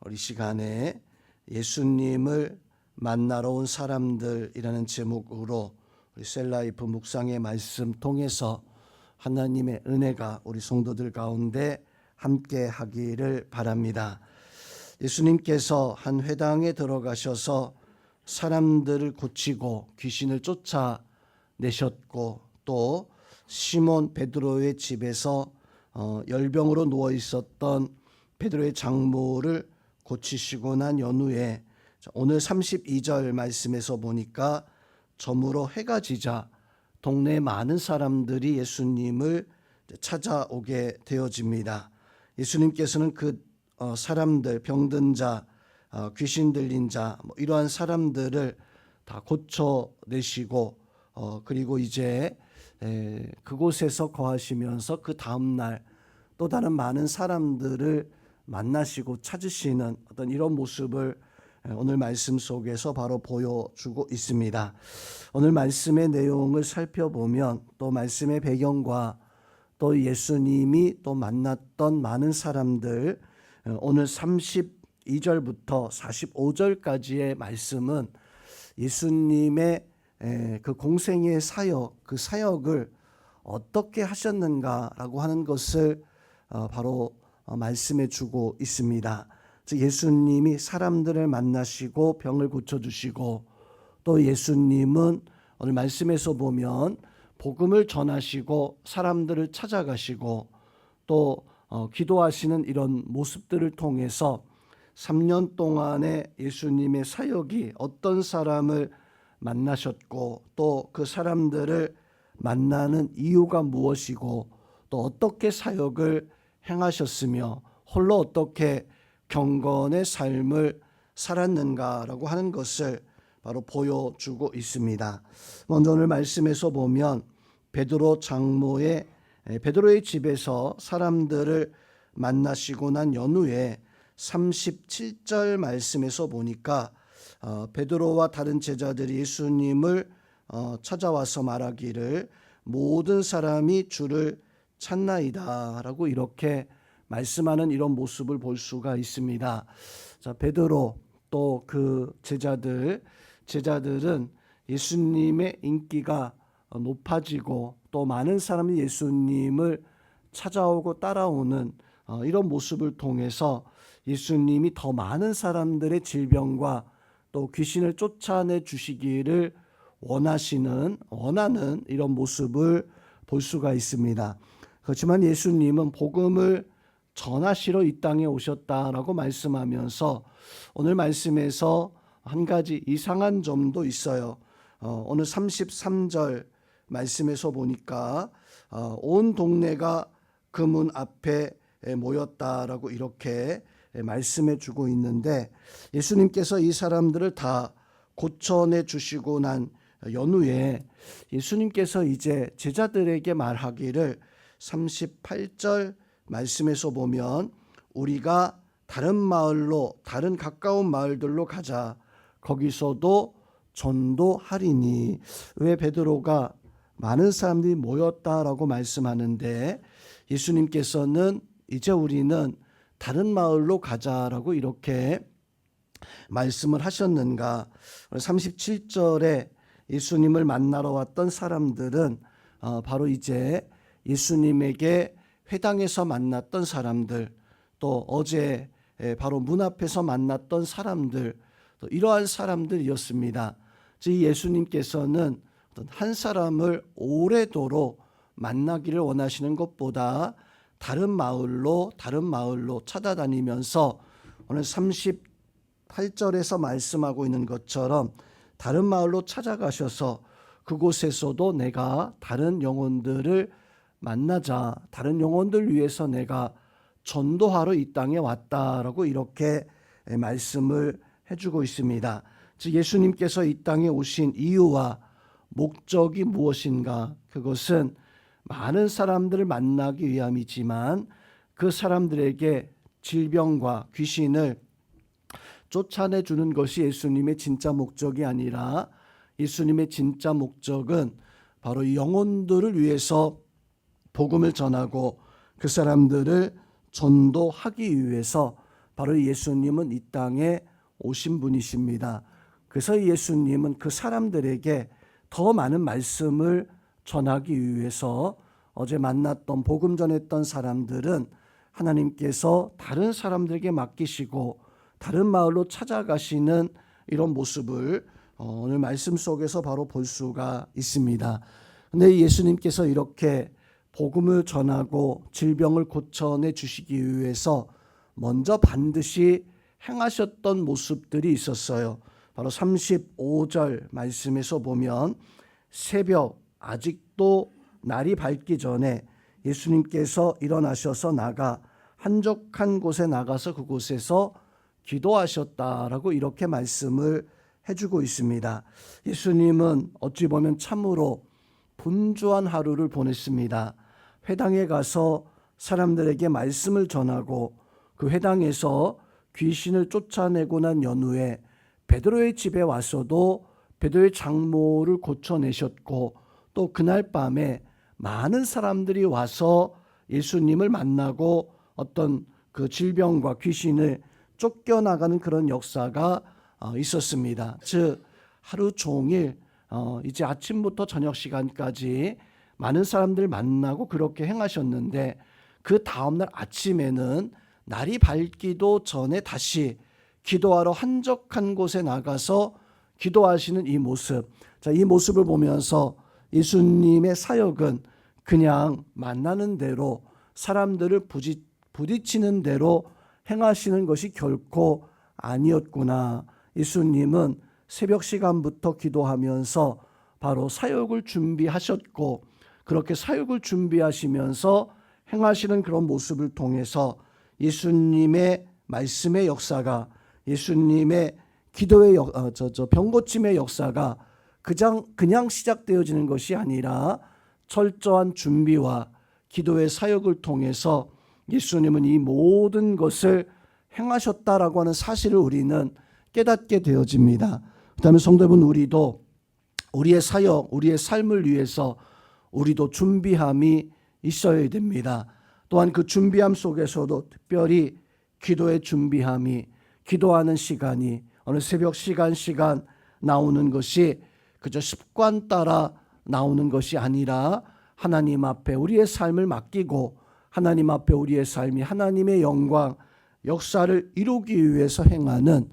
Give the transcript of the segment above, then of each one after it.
우리 시간에 예수님을 만나러 온 사람들이라는 제목으로 우리 셀라이프 묵상의 말씀 통해서 하나님의 은혜가 우리 성도들 가운데 함께 하기를 바랍니다. 예수님께서 한 회당에 들어가셔서 사람들을 고치고 귀신을 쫓아내셨고, 또 시몬 베드로의 집에서 열병으로 누워 있었던 베드로의 장모를 고치시고 난 연후에 오늘 32절 말씀에서 보니까 저물어 해가 지자 동네에 많은 사람들이 예수님을 찾아오게 되어집니다. 예수님께서는 그 사람들, 병든 자, 귀신 들린 자, 이러한 사람들을 다 고쳐내시고 그리고 이제 그곳에서 거하시면서 그 다음날 또 다른 많은 사람들을 만나시고 찾으시는 어떤 이런 모습을 오늘 말씀 속에서 바로 보여주고 있습니다. 오늘 말씀의 내용을 살펴보면 또 말씀의 배경과 또 예수님이 또 만났던 많은 사람들, 오늘 32절부터 45절까지의 말씀은 예수님의 그 공생의 사역, 그 사역을 어떻게 하셨는가라고 하는 것을 바로 말씀해 주고 있습니다. 즉 예수님이 사람들을 만나시고 병을 고쳐주시고, 또 예수님은 오늘 말씀에서 보면 복음을 전하시고 사람들을 찾아가시고 또 기도하시는 이런 모습들을 통해서 3년 동안의 예수님의 사역이 어떤 사람을 만나셨고 또 그 사람들을 만나는 이유가 무엇이고 또 어떻게 사역을 행하셨으며 홀로 어떻게 경건의 삶을 살았는가라고 하는 것을 바로 보여주고 있습니다. 먼저 오늘 말씀에서 보면 베드로의 집에서 사람들을 만나시고 난 연후에 37절 말씀에서 보니까 베드로와 다른 제자들이 예수님을 찾아와서 말하기를 모든 사람이 주를 찾나이다 라고 이렇게 말씀하는 이런 모습을 볼 수가 있습니다. 자, 베드로 또 그 제자들은 예수님의 인기가 높아지고 또 많은 사람이 예수님을 찾아오고 따라오는 이런 모습을 통해서 예수님이 더 많은 사람들의 질병과 또 귀신을 쫓아내 주시기를 원하는 이런 모습을 볼 수가 있습니다. 그렇지만 예수님은 복음을 전하시러 이 땅에 오셨다라고 말씀하면서 오늘 말씀에서 한 가지 이상한 점도 있어요. 오늘 33절 말씀에서 보니까 온 동네가 그 문 앞에 모였다라고 이렇게 말씀해 주고 있는데, 예수님께서 이 사람들을 다 고쳐내 주시고 난 연후에 예수님께서 이제 제자들에게 말하기를 38절 말씀에서 보면 우리가 다른 마을로, 다른 가까운 마을들로 가자. 거기서도 전도하리니. 왜 베드로가 많은 사람들이 모였다라고 말씀하는데 예수님께서는 이제 우리는 다른 마을로 가자라고 이렇게 말씀을 하셨는가? 37절에 예수님을 만나러 왔던 사람들은 바로 이제 예수님에게 회당에서 만났던 사람들, 또 어제 바로 문 앞에서 만났던 사람들, 또 이러한 사람들이었습니다. 즉 예수님께서는 한 사람을 오래도록 만나기를 원하시는 것보다 다른 마을로 찾아다니면서 오늘 38절에서 말씀하고 있는 것처럼 다른 마을로 찾아가셔서 그곳에서도 내가 다른 영혼들을 만나자, 다른 영혼들 위해서 내가 전도하러 이 땅에 왔다라고 이렇게 말씀을 해주고 있습니다. 즉 예수님께서 이 땅에 오신 이유와 목적이 무엇인가? 그것은 많은 사람들을 만나기 위함이지만 그 사람들에게 질병과 귀신을 쫓아내주는 것이 예수님의 진짜 목적이 아니라 예수님의 진짜 목적은 바로 영혼들을 위해서 복음을 전하고 그 사람들을 전도하기 위해서 바로 예수님은 이 땅에 오신 분이십니다. 그래서 예수님은 그 사람들에게 더 많은 말씀을 전하기 위해서 어제 만났던 복음 전했던 사람들은 하나님께서 다른 사람들에게 맡기시고 다른 마을로 찾아가시는 이런 모습을 오늘 말씀 속에서 바로 볼 수가 있습니다. 근데 예수님께서 이렇게 복음을 전하고 질병을 고쳐내 주시기 위해서 먼저 반드시 행하셨던 모습들이 있었어요. 바로 35절 말씀에서 보면 새벽 아직도 날이 밝기 전에 예수님께서 일어나셔서 나가 한적한 곳에 나가서 그곳에서 기도하셨다라고 이렇게 말씀을 해주고 있습니다. 예수님은 어찌 보면 참으로 분주한 하루를 보냈습니다. 회당에 가서 사람들에게 말씀을 전하고 그 회당에서 귀신을 쫓아내고 난 연후에 베드로의 집에 와서도 베드로의 장모를 고쳐내셨고 또 그날 밤에 많은 사람들이 와서 예수님을 만나고 어떤 그 질병과 귀신을 쫓겨나가는 그런 역사가 있었습니다. 즉 하루 종일 이제 아침부터 저녁 시간까지 많은 사람들 만나고 그렇게 행하셨는데 그 다음날 아침에는 날이 밝기도 전에 다시 기도하러 한적한 곳에 나가서 기도하시는 이 모습. 자, 이 모습을 보면서 예수님의 사역은 그냥 만나는 대로 사람들을 부딪히는 대로 행하시는 것이 결코 아니었구나. 예수님은 새벽 시간부터 기도하면서 바로 사역을 준비하셨고 그렇게 사역을 준비하시면서 행하시는 그런 모습을 통해서 예수님의 말씀의 역사가 예수님의 기도의 병 고침의 역사가 그냥 시작되어지는 것이 아니라 철저한 준비와 기도의 사역을 통해서 예수님은 이 모든 것을 행하셨다라고 하는 사실을 우리는 깨닫게 되어집니다. 그다음에 성도 여러분, 우리도 우리의 사역, 우리의 삶을 위해서 우리도 준비함이 있어야 됩니다. 또한 그 준비함 속에서도 특별히 기도의 준비함이 기도하는 시간이 어느 새벽 시간 나오는 것이 그저 습관 따라 나오는 것이 아니라 하나님 앞에 우리의 삶을 맡기고 하나님 앞에 우리의 삶이 하나님의 영광 역사를 이루기 위해서 행하는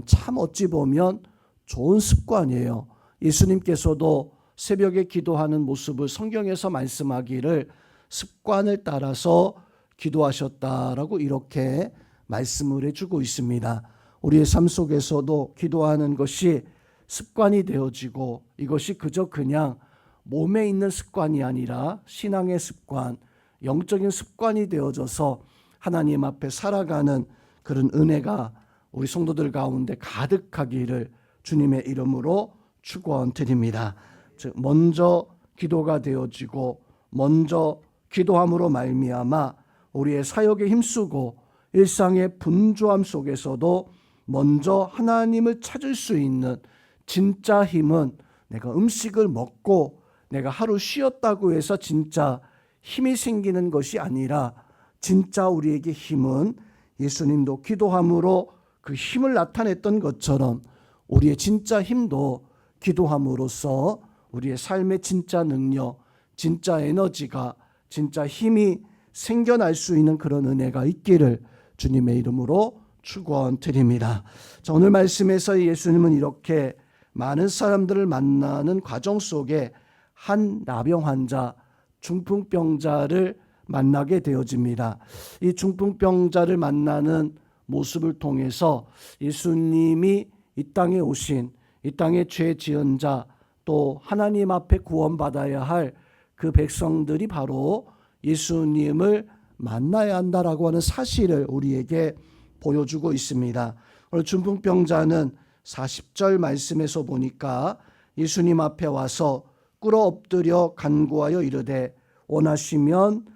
참 어찌 보면 좋은 습관이에요. 예수님께서도 새벽에 기도하는 모습을 성경에서 말씀하기를 습관을 따라서 기도하셨다라고 이렇게 말씀을 해주고 있습니다. 우리의 삶 속에서도 기도하는 것이 습관이 되어지고 이것이 그냥 몸에 있는 습관이 아니라 신앙의 습관, 영적인 습관이 되어져서 하나님 앞에 살아가는 그런 은혜가 우리 성도들 가운데 가득하기를 주님의 이름으로 축원드립니다. 즉 먼저 기도가 되어지고 먼저 기도함으로 말미암아 우리의 사역에 힘쓰고 일상의 분주함 속에서도 먼저 하나님을 찾을 수 있는 진짜 힘은 내가 음식을 먹고 내가 하루 쉬었다고 해서 진짜 힘이 생기는 것이 아니라 진짜 우리에게 힘은 예수님도 기도함으로 그 힘을 나타냈던 것처럼 우리의 진짜 힘도 기도함으로써 우리의 삶의 진짜 능력, 진짜 에너지가 진짜 힘이 생겨날 수 있는 그런 은혜가 있기를 주님의 이름으로 축원드립니다. 자, 오늘 말씀에서 예수님은 이렇게 많은 사람들을 만나는 과정 속에 한 나병 환자, 중풍병자를 만나게 되어집니다. 이 중풍병자를 만나는 모습을 통해서 예수님이 이 땅에 오신 이 땅의 죄 지은 자 또 하나님 앞에 구원받아야 할 그 백성들이 바로 예수님을 만나야 한다라고 하는 사실을 우리에게 보여주고 있습니다. 오늘 중풍병자는 40절 말씀에서 보니까 예수님 앞에 와서 꿇어 엎드려 간구하여 이르되 원하시면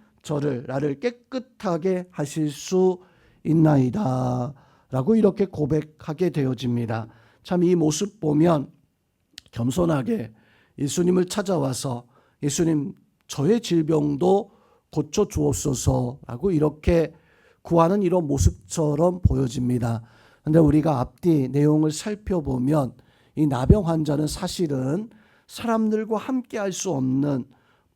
나를 깨끗하게 하실 수 있나이다 라고 이렇게 고백하게 되어집니다. 참 이 모습 보면 겸손하게 예수님을 찾아와서 예수님 저의 질병도 고쳐 주옵소서라고 이렇게 구하는 이런 모습처럼 보여집니다. 그런데 우리가 앞뒤 내용을 살펴보면 이 나병 환자는 사실은 사람들과 함께 할 수 없는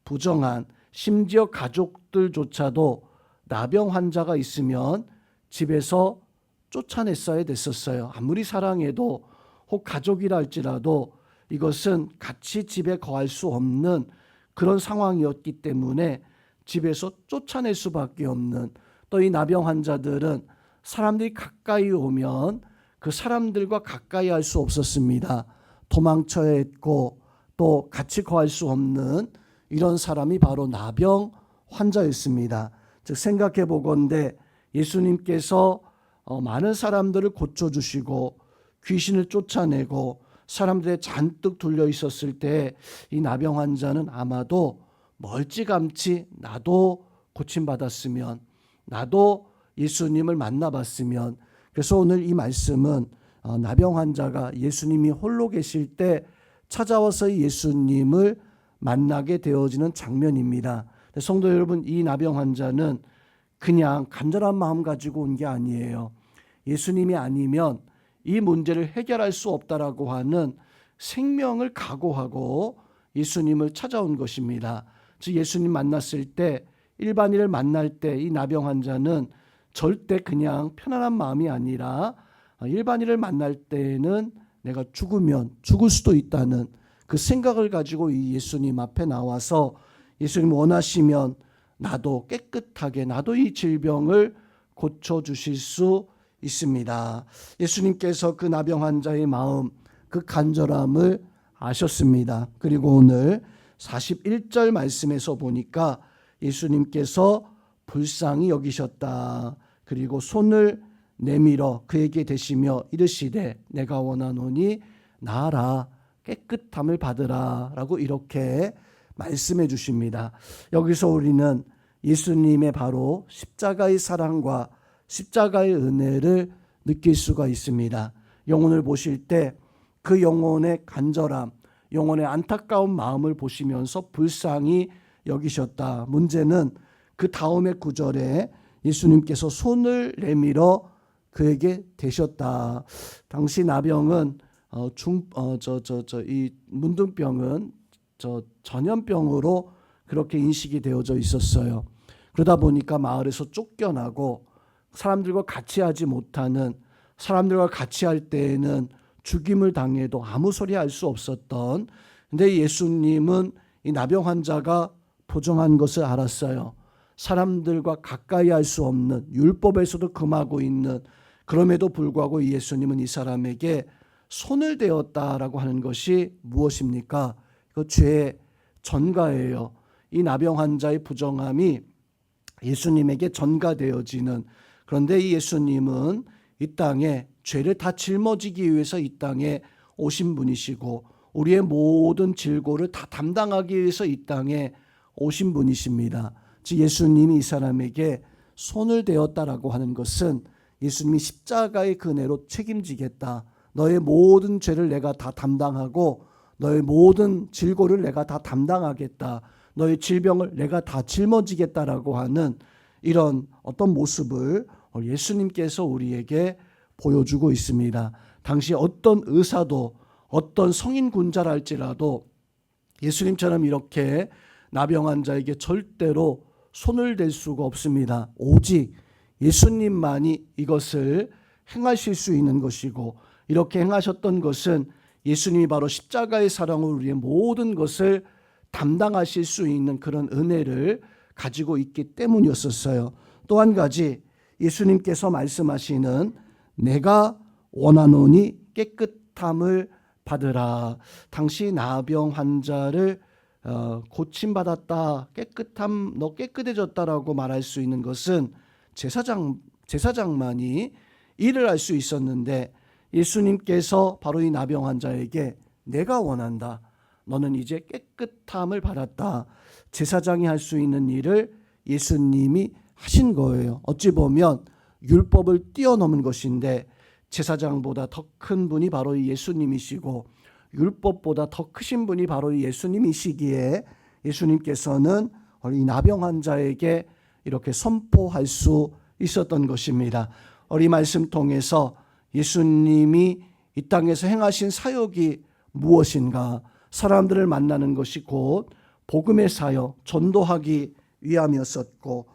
부정한, 심지어 가족들조차도 나병 환자가 있으면 집에서 쫓아냈어야 됐었어요. 아무리 사랑해도 혹 가족이라 할지라도 이것은 같이 집에 거할 수 없는 그런 상황이었기 때문에 집에서 쫓아낼 수밖에 없는, 또 이 나병 환자들은 사람들이 가까이 오면 그 사람들과 가까이 할 수 없었습니다. 도망쳐야 했고 또 같이 거할 수 없는 이런 사람이 바로 나병 환자였습니다. 즉 생각해 보건대 예수님께서 많은 사람들을 고쳐주시고 귀신을 쫓아내고 사람들의 잔뜩 둘려 있었을 때 이 나병 환자는 아마도 멀찌감치 나도 고침받았으면, 나도 예수님을 만나봤으면. 그래서 오늘 이 말씀은 나병 환자가 예수님이 홀로 계실 때 찾아와서 예수님을 만나게 되어지는 장면입니다. 성도 여러분, 이 나병 환자는 그냥 간절한 마음 가지고 온 게 아니에요. 예수님이 아니면 이 문제를 해결할 수 없다라고 하는 생명을 각오하고 예수님을 찾아온 것입니다. 즉 예수님 만났을 때, 일반인을 만날 때 이 나병 환자는 절대 그냥 편안한 마음이 아니라 일반인을 만날 때에는 내가 죽으면 죽을 수도 있다는 그 생각을 가지고 이 예수님 앞에 나와서 예수님 원하시면 나도 깨끗하게, 나도 이 질병을 고쳐주실 수 있습니다. 예수님께서 그 나병 환자의 마음, 그 간절함을 아셨습니다. 그리고 오늘 41절 말씀에서 보니까 예수님께서 불쌍히 여기셨다. 그리고 손을 내밀어 그에게 대시며 이르시되 내가 원하노니 나아라, 깨끗함을 받으라 라고 이렇게 말씀해 주십니다. 여기서 우리는 예수님의 바로 십자가의 사랑과 십자가의 은혜를 느낄 수가 있습니다. 영혼을 보실 때 그 영혼의 간절함, 영혼의 안타까운 마음을 보시면서 불쌍히 여기셨다. 문제는 그 다음의 구절에 예수님께서 손을 내밀어 그에게 대셨다. 당시 나병은 이 문둥병은 전염병으로 그렇게 인식이 되어져 있었어요. 그러다 보니까 마을에서 쫓겨나고 사람들과 같이 하지 못하는, 사람들과 같이 할 때에는 죽임을 당해도 아무 소리 할 수 없었던, 근데 예수님은 이 나병 환자가 부정한 것을 알았어요. 사람들과 가까이 할 수 없는, 율법에서도 금하고 있는, 그럼에도 불구하고 예수님은 이 사람에게 손을 대었다라고 하는 것이 무엇입니까? 그 죄의 전가예요. 이 나병 환자의 부정함이 예수님에게 전가되어지는, 그런데 이 예수님은 이 땅에 죄를 다 짊어지기 위해서 이 땅에 오신 분이시고 우리의 모든 질고를 다 담당하기 위해서 이 땅에 오신 분이십니다. 즉 예수님이 이 사람에게 손을 대었다라고 하는 것은 예수님이 십자가의 그네로 책임지겠다. 너의 모든 죄를 내가 다 담당하고 너의 모든 질고를 내가 다 담당하겠다. 너의 질병을 내가 다 짊어지겠다라고 하는 이런 어떤 모습을 예수님께서 우리에게 보여주고 있습니다. 당시 어떤 의사도, 어떤 성인 군자라 할지라도 예수님처럼 이렇게 나병 환자에게 절대로 손을 댈 수가 없습니다. 오직 예수님만이 이것을 행하실 수 있는 것이고, 이렇게 행하셨던 것은 예수님이 바로 십자가의 사랑으로 우리의 모든 것을 담당하실 수 있는 그런 은혜를 가지고 있기 때문이었어요. 또 한 가지, 예수님께서 말씀하시는 내가 원하노니 깨끗함을 받으라. 당시 나병 환자를 고침받았다, 깨끗함, 너 깨끗해졌다라고 말할 수 있는 것은 제사장만이 일을 할 수 있었는데, 예수님께서 바로 이 나병 환자에게 내가 원한다, 너는 이제 깨끗함을 받았다. 제사장이 할 수 있는 일을 예수님이 하신 거예요. 어찌 보면 율법을 뛰어넘은 것인데 제사장보다 더 큰 분이 바로 예수님이시고 율법보다 더 크신 분이 바로 예수님이시기에 예수님께서는 이 나병 환자에게 이렇게 선포할 수 있었던 것입니다. 우리 말씀 통해서 예수님이 이 땅에서 행하신 사역이 무엇인가? 사람들을 만나는 것이 곧 복음의 사역, 전도하기 위함이었었고,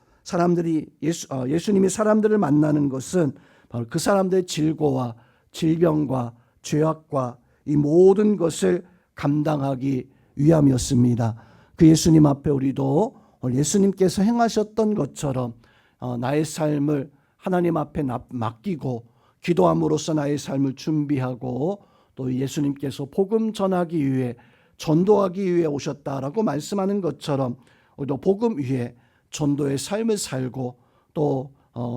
예수님이 사람들을 만나는 것은 바로 그 사람들의 질고와 질병과 죄악과 이 모든 것을 감당하기 위함이었습니다. 그 예수님 앞에 우리도 예수님께서 행하셨던 것처럼 나의 삶을 하나님 앞에 맡기고 기도함으로써 나의 삶을 준비하고, 또 예수님께서 복음 전하기 위해 전도하기 위해 오셨다라고 말씀하는 것처럼 우리도 복음 위에 전도의 삶을 살고, 또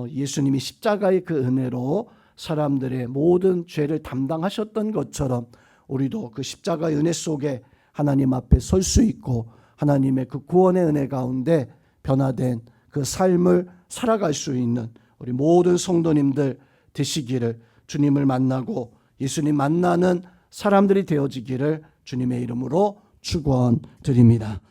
예수님이 십자가의 그 은혜로 사람들의 모든 죄를 담당하셨던 것처럼 우리도 그 십자가의 은혜 속에 하나님 앞에 설 수 있고 하나님의 그 구원의 은혜 가운데 변화된 그 삶을 살아갈 수 있는 우리 모든 성도님들 되시기를, 주님을 만나고 예수님 만나는 사람들이 되어지기를 주님의 이름으로 축원드립니다.